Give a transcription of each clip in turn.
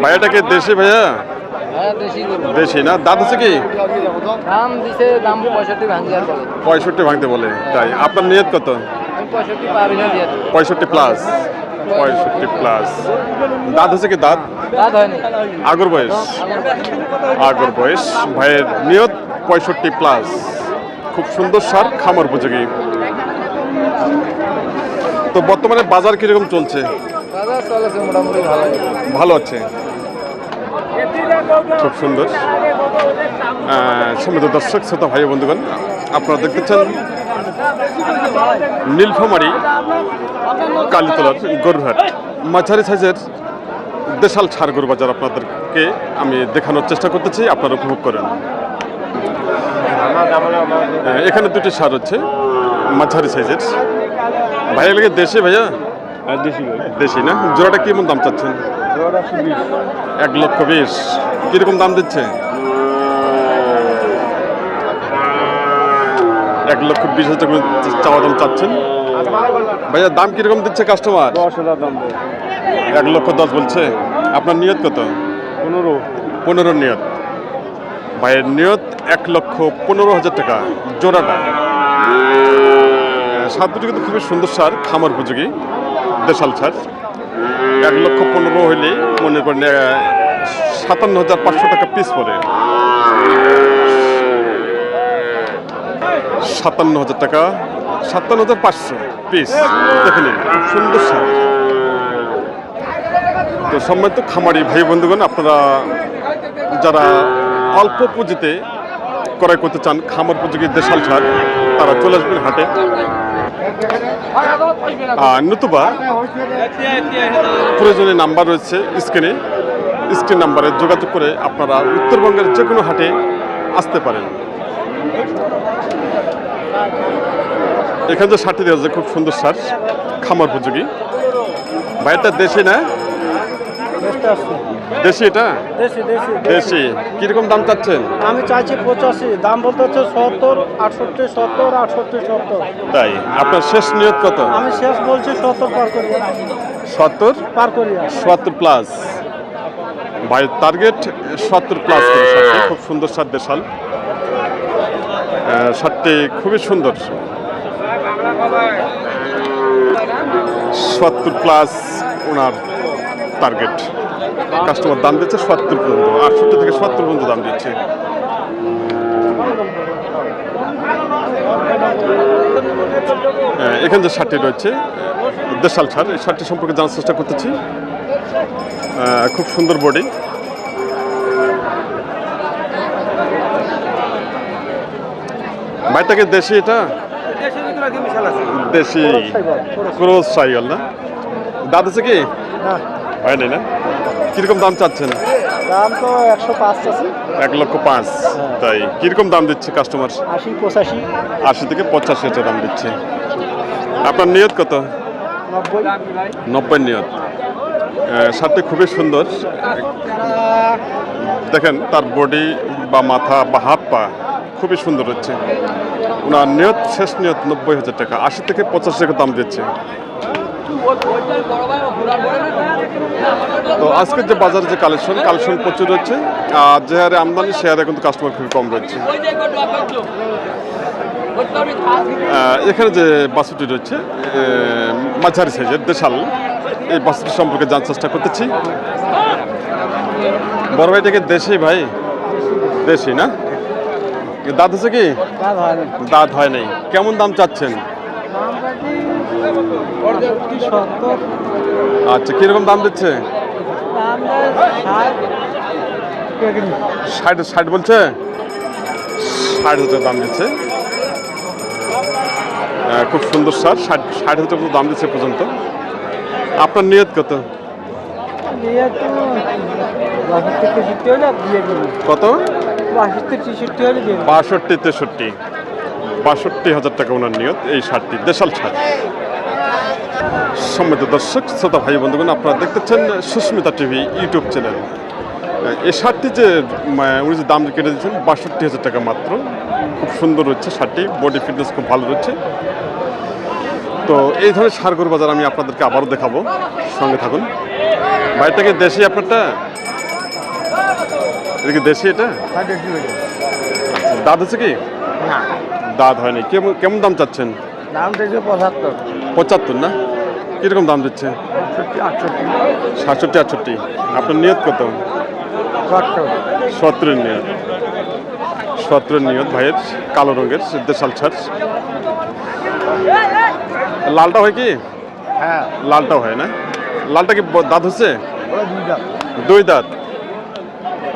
ভাইয়াটাকে দেশি ভাইয়া? দেশি না, দাঁত আছে কি? দাম দিছে, দাম 65 ভাঙিয়া বলে। 65 ভাঙতে বলে, তাই? আপনার নিয়ত কত? 65 পারি না দিয়ে। 65 প্লাস, 65 প্লাস। দাঁত আছে কি? দাঁত দাঁত হয়নি। আগর বয়স, আগর বয়স। ভাইয়ের নিয়ত 65 প্লাস। খুব সুন্দর সার, খামার উপযোগী। তো বর্তমানে বাজার কিরকম চলছে? বাজার চলেছে মোটামুটি ভালো। ভালো আছে, খুব সুন্দর। সম্মানিত দর্শক শ্রোতা ভাই বন্ধুগণ, আপনারা দেখতেছেন নীলফামারী কালীতলার গরুরহাট। মাঝারি সাইজের দেশাল ছাড় গরু বাজার আপনাদেরকে আমি দেখানোর চেষ্টা করতেছি, আপনারা উপভোগ করেন। এখানে দুটি সার হচ্ছে মাঝারি সাইজের। ভাইয়া লেগে দেশি ভাইয়া? দেশি না? জোড়াটা কেমন দাম চাচ্ছেন? 1,20,000। কিরকম দাম দিচ্ছে? 1,20,000 টাকা চাওয়া দাম চাচ্ছেন। ভাইয়া দাম কিরকম দিচ্ছে কাস্টমার? 10,000 দাম। 1,10,000 বলছে। আপনার নিয়ত কত? 15 নিয়ত। ভাইয়ের নিয়ত 1,15,000 টাকা জোড়াটা। সার দুটি কিন্তু খুবই সুন্দর সার, খামার উপযোগী দেশাল সার। 1,15,000 হইলে মনে করেন 57,500 টাকা পিস পড়ে। 57,000 টাকা, 57,500 পিস। দেখে নিন, খুব সুন্দর সার। তো সম্মানিত খামারি ভাই বন্ধুগণ, আপনারা যারা অল্প পুঁজিতে ক্রয় করতে চান খামার উপযোগী দেশাল সার, তারা চলে আসবেন হাটে। নতুবা প্রয়োজনীয় নাম্বার রয়েছে স্ক্রিন নাম্বারে যোগাযোগ করে আপনারা উত্তরবঙ্গের যে কোনো হাটে আসতে পারেন। এখানে যে সারটি দেওয়া যায় খুব সুন্দর সার, খামার উপযোগী। ভাইটা দেশি না? দেশি এটা? দেশি। কিরকম দাম চাচ্ছেন? আমি চাইছি 85, দাম বলতে হচ্ছে 70, 68, 70, 68, 70। তাই? আপনার শেষ নিয়ত কত? আমি শেষ বলছি 70 পার করি। 70 পার করি। 70 প্লাস। ভাই টার্গেট 70 প্লাস। খুব সুন্দর সার দেশাল সারটি, খুবই সুন্দর। 70 প্লাস ওনার টার্গেট। কাস্টমার দাম দিচ্ছে 70 পর্যন্ত, 68 থেকে 70 পর্যন্ত দাম দিচ্ছে। এখানে যে সারটি রয়েছে দেশাল সার, এই সারটি সম্পর্কে জানার চেষ্টা করতেছি। খুব সুন্দর বডি। ভাইটাকে দেশি এটা? দেশি ক্রস সাইকেল না? দাঁত আছে কি? হয়নি না? কিরকম দাম চাচ্ছেন? দাম তো 105 আছে। 1,05,000। তাই? কিরকম দাম দিচ্ছে কাস্টমার? 80, 85। 80 থেকে 85 দাম দিচ্ছে। আপনার নিয়ত কত? 90 নিয়ত। সারটি খুবই সুন্দর। দেখেন তার বডি বা মাথা বা হাত পা খুবই সুন্দর হচ্ছে। ওনার নিয়ত, শেষ নিয়ত 90,000 টাকা। 80 থেকে 85 টাকা দাম দিচ্ছে। তো আজকের যে বাজারে যে কালেকশন প্রচুর হচ্ছে, আর যে হারে আমদানি সে হারে কিন্তু কাস্টমার খুবই কম রয়েছে। এখানে যে বাছুরটি রয়েছে মাঝারি সাইজের দেশাল, এই বাছুরটি সম্পর্কে জানার চেষ্টা করতেছি। বড় ভাইটাকে দেশি? ভাই দেশি না? দাঁত আছে কি? দাঁত হয় নাই। কেমন দাম চাচ্ছেন? আচ্ছা, কিরকম দাম দিচ্ছে? 60 বলছে। 60,000 দাম দিচ্ছে। খুব সুন্দর সার, 60,000 দাম দিচ্ছে পর্যন্ত। আপনার নিয়ত কত? কত? 62-63 টাকা ওনার নিয়ত। এই সারটি দেশাল সার। সম্মানিত দর্শক শ্রোতা ভাই বন্ধুগণ, আপনারা দেখতেছেন সুস্মিতা টিভি ইউটিউব চ্যানেল। এই শার্টটি যে উনি যে দাম কেটে দিচ্ছেন 62,000 টাকা মাত্র। খুব সুন্দর হচ্ছে শার্টটি, বডি ফিটনেস খুব ভালো রয়েছে। তো এই ধরনের ষাঁড় গরু বাজার আমি আপনাদেরকে আবারও দেখাবো, সঙ্গে থাকুন। ভাইটা কি দেশি আপনারটা? এটা কি দেশি এটা? আচ্ছা, দাঁত আছে কি? না, দাঁত হয়নি। কেমন কেমন দাম চাচ্ছেন? দাম থেকে 75, 75 না? কীরকম দাম দিচ্ছে? 67 68। আপনার নিয়ত কত? 70 নিয়ত। 70 নিয়ত ভাইয়ের, কালো রঙের দেশাল ছাড়। লালটা হয় কি? হ্যাঁ, লালটাও হয় না? লালটা কি দাঁত হচ্ছে? ওরা 2 দাম, 2 দাঁত।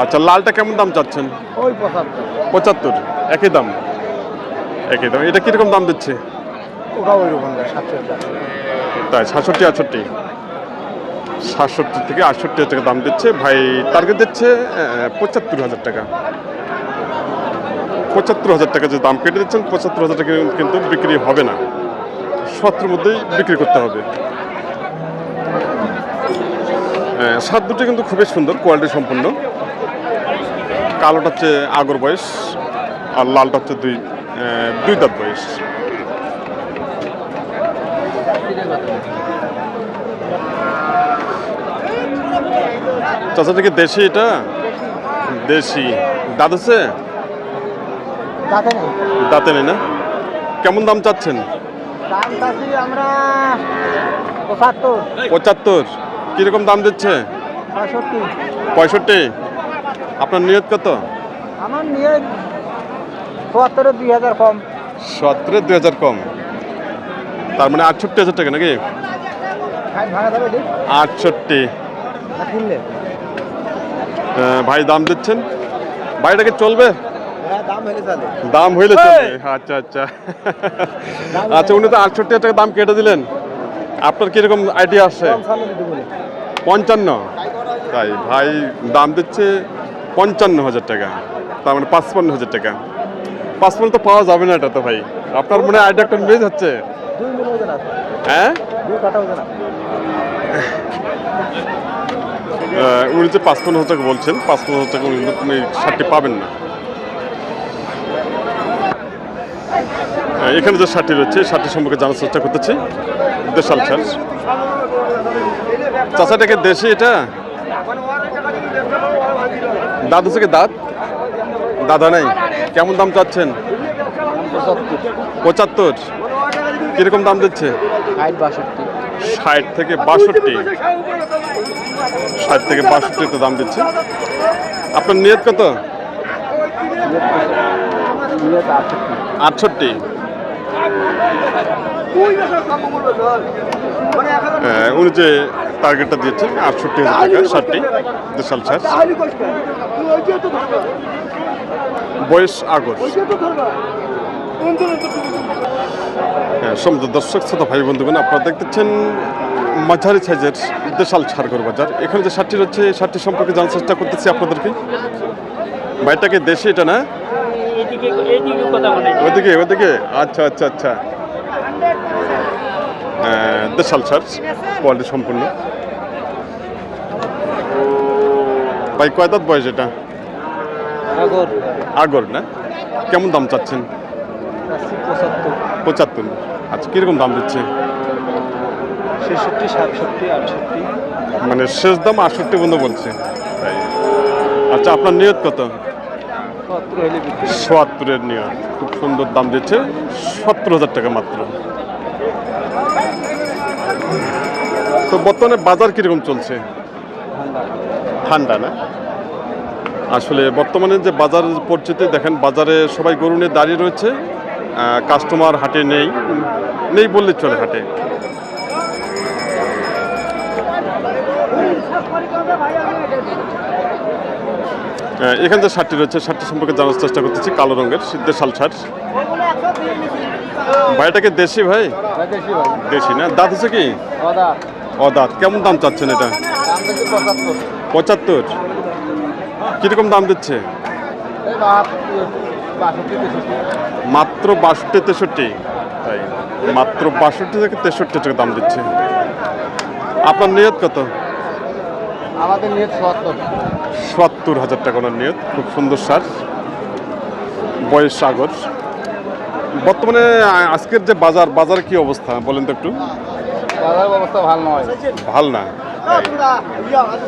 আচ্ছা, লালটা কেমন দাম চাচ্ছেন? ওই 75, 75। একই দাম, একই দাম। এটা কীরকম দাম দিচ্ছে? ওরা ওই রকম 70। তাই 67 68। 67 থেকে 68 টাকা দাম দিচ্ছে ভাই। টার্গেট দিচ্ছে 75,000 টাকা। 75,000 টাকা যে দাম কেটে দিচ্ছেন, 75,000 টাকা কিন্তু বিক্রি হবে না। 70 মধ্যেই বিক্রি করতে হবে। সাত দুটি কিন্তু খুবই সুন্দর, কোয়ালিটি সম্পূর্ণ। কালোটা হচ্ছে আগর বয়স, আর লালটা হচ্ছে দুই দাঁত বয়স। চাচাটা কি দেশি এটা? দেশি। দাঁত আছে? তাতে নেই, দাঁতে নেই না? কেমন দাম চাচ্ছেন? দাম চাচ্ছি আমরা 75, 75। কীরকম দাম দিচ্ছে? 65। 65। আপনার নিয়ত কত? আমার নিয়ে 72 2000 কম। 17 2000 কম। তার মানে 68,000 টাকা নাকি? ভাড়া যাবে ঠিক 68। না কিনলে? ভাই দাম দিচ্ছেন। ভাইটাকে চলবে? হ্যাঁ, দাম হলে চলে। দাম হইলে চলবে। আচ্ছা আচ্ছা। আচ্ছা, উনি তো 68 টাকা দাম কেটে দিলেন। আপনার কিরকম আইডিয়া আসছে? 55। তাই ভাই দাম দিচ্ছে 55,000 টাকা। তার মানে 55,000 টাকা। 55 তো পাওয়া যাবে না এটা তো ভাই। আপনার মনে আইডিয়া একটা মিস হচ্ছে। 2 মিনিট ওজন আছে, হ্যাঁ, 2 কাটা ওজন আছে। উনি যে 55,000 টাকা বলছেন, 55,000 টাকা উনি কিন্তু আপনি শার্টটি পাবেন না। এখানে যে শার্টটি রয়েছে, শার্টটি সম্পর্কে জানার চেষ্টা করতেছি। দেশাল ছাড়। চাচাটাকে দেশি এটা? দাঁত হচ্ছে কি? দাঁত দাদা নাই। কেমন দাম চাচ্ছেন? 75। কিরকম দাম দিচ্ছে? 60 থেকে 62। 60 থেকে 62 দাম দিচ্ছে। আপনার নিয়ত কত? 68। উনি যে টার্গেটটা দিয়েছেন 68,000 টাকা শার্টটি, দেশাল ছাড়। বয়স আগর। সমুদ্র দর্শক শ্রোতা ভাই বন্ধুগণ, আপনারা দেখতেছেন মাঝারি সাইজের দেশাল ছাড়গর বাজার। এখানে যে শার্টটি রয়েছে, এই শার্টটি সম্পর্কে জানার চেষ্টা করতেছি আপনাদেরকে। ভাইটাকে দেশি এটা না? ওদিকে ওদিকে। আচ্ছা আচ্ছা আচ্ছা। দেশাল ছাড়, কোয়ালিটি সম্পূর্ণ। ভাই কয় দাঁত বয়স এটা? আগর না? কেমন দাম চাচ্ছেন? 75। আচ্ছা, কিরকম দাম দিচ্ছে? 66 67 68। মানে শেষ দাম 68 পর্যন্ত বলছে। তাই। আচ্ছা, আপনার নিয়ত কত? 70 হলে বিক্রি। ৭০-এর নিয়ত। খুব সুন্দর দাম দিচ্ছে, 70,000 টাকা মাত্র। তো বর্তমানে বাজার কিরকম চলছে? ঠান্ডা না? আসলে বর্তমানে যে বাজার পরিস্থিতি দেখেন, বাজারে সবাই গরু নিয়ে দাঁড়িয়ে রয়েছে। কাস্টমার হাটে নেই, নেই বললে চলে হাটে। এখানে যে শার্টটি রয়েছে, শার্টটি সম্পর্কে জানার চেষ্টা করতেছি। কালো রঙের দেশাল শার্ট। ভাইটাকে দেশি ভাই? দেশি না? দাঁত হচ্ছে কি? অদাঁত। কেমন দাম চাচ্ছেন এটা? 75। কিরকম দাম দিচ্ছে? মাত্র 62 63। তাই মাত্র 62 থেকে 63 টাকা দাম দিচ্ছে। আপনার নিয়ত কত? আমাদের নিয়ে 70। 70,000 টাকা ওনার নিয়ত। খুব সুন্দর সার, বয়স সাগর। বর্তমানে আজকের যে বাজার কি অবস্থা বলেন তো একটু? বাজার অবস্থা ভালো নয়। ভাল না?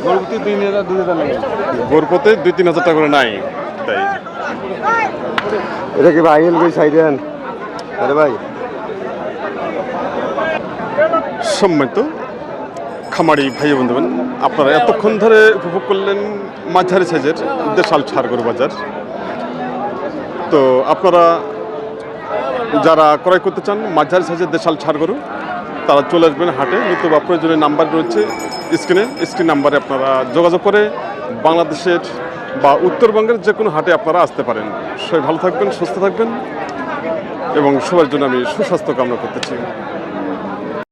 গরুপতি 3,000 2,000 লাগে গরু প্রতি 2-3 হাজার টাকা করে নাই তাই এটা কি ভাই কই সাইডেন আরে ভাই সম্মানিত খামারি ভাই বন্ধুগণ, আপনারা এতক্ষণ ধরে উপভোগ করলেন মাঝারি সাইজের দেশাল ছাড় গরু বাজার। তো আপনারা যারা ক্রয় করতে চান মাঝারি সাইজের দেশাল ছাড় গরু, তারা চলে আসবেন হাটে। নিত্য বা প্রয়োজনীয় নাম্বার রয়েছে স্ক্রিন নাম্বারে আপনারা যোগাযোগ করে বাংলাদেশের বা উত্তরবঙ্গের যে কোনো হাটে আপনারা আসতে পারেন। সবাই ভালো থাকবেন, সুস্থ থাকবেন এবং সবার জন্য আমি সুস্বাস্থ্য কামনা করতেছি।